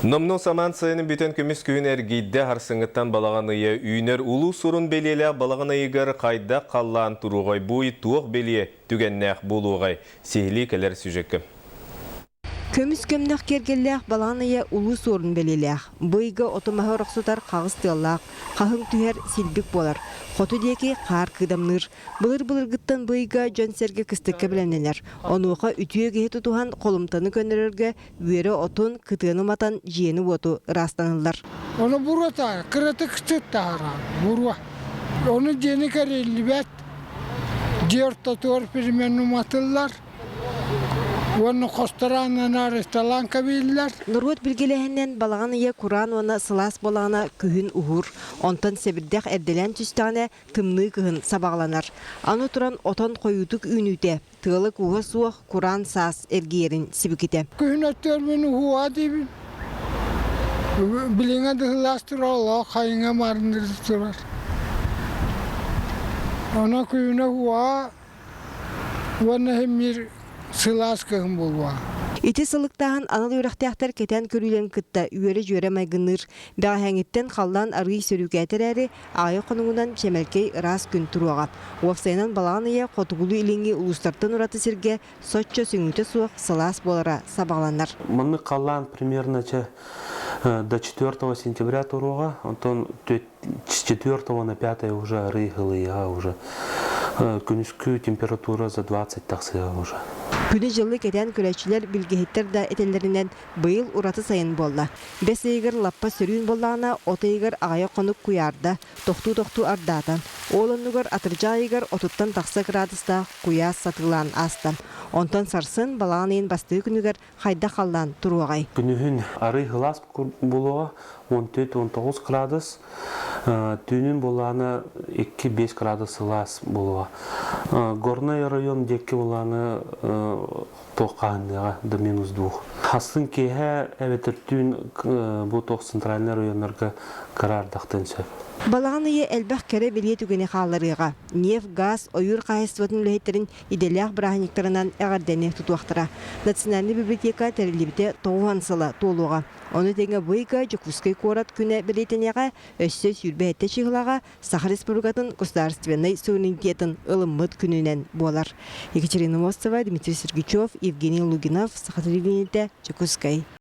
Номну саман сайының бүтін күміс күйін әргейді харсыңыттан балағаныя үйінер ұлу сұрын белелі балағанайығыр қайда қаллан тұруғай бұй туық беле түгеннәқ болуғай сейлі кәлер сюжеккі. Көміс көмнақ кергелләқ балағанайы ұлу сұрын белеләқ. Бұйғы отымағы рұқсытар қағыз тыллақ, қағын түхер силбік болар. Қоту деке қар кыдамныр. Бұлыр гыттан бұйға жөнсерге кістікке біләнелер. Онуға үтіеге тұтуған қолымтаны көнерерге өері отын кытыны матан жиені оту растанылар. Оны бұрата, қыраты кістіттағыра, бұруа. Оны жені кәрелі бәт, жерті тұр перемену матылар. Оны қостаранын арысталан кабелілер. Нұрғыт білгелігінен балағаныя Құран оны сылас болағына күхін ұғыр. Онтан сәбірдәқ әрделен түстағына тымны күхін сабағланар. Аны тұран отан қойутық үйніте. Тығылық ұғы суық Құран сас әргерін сібікеті. Күхін өттер мені ұға дейбін. Біліңе дұғыластыр Алла қайыңа марындырды тұрар. Она күхіне ұға, оны хеммер сылас кығын болуа. Ити сылықтағын анал үрақтияқтар кетен көрілен кітті үйері жөре майгыныр. Бәғәңіттен қалдан арғый сөрігәтір әрі ағы қоныңынан шемелкей рас күн тұруаға. Уапсайынан балағаныя қотығылу иліңі ұлыстартын ұраты серге сотчо сүңіті суық сылас болара сабағланар. Мы қалдан примерно до 4 сентября тұруға, онтон 4 на 5 уже рыгылы уже. Күнүскү температура за 20 тақсыға уже. Күні жылы кетен көрәчілер білгехеттер да етелерінен бұйыл ұраты сайын болла. Бес егір лаппа сөрін боллағына оты егір ағая қонық куярда, тоқту ардатан. Олынығыр атыржа егір отыттан тақсы градуста куя сатылан астан. Онтан сарсын балағанайын басты күнігер қайда қалдан тұруағай. Күнігін ары ғылас болуға 14-19 градус, түнін болағына 2-5 градус ғылас болуға. Горный район декі болағына тоққаныға до -2. Хасын кейе әветір түн бұл тоқ центральный районларға қарардақтын сөп. Балағанайы әлбәқ кәрі біле түгені қаларыға. Неф, газ, ойыр қайыстыватын үлейтерін иделяқ бірағаниктарынан әғардәне тұтуақтыра. Национальный библиотека тәрілібіте тоғуан сылы толуға. Оны теңі бұйға жүквускай қорат күні білетінеға өссі сүрбе әтті шығылаға Саха Республикатын государственный суверенитетін ылыммыт күнінен болар. Екатерина Мостова, Дмитрий Сергичев, Евгений Лугинов, Саха телевидениеде, Чекускай.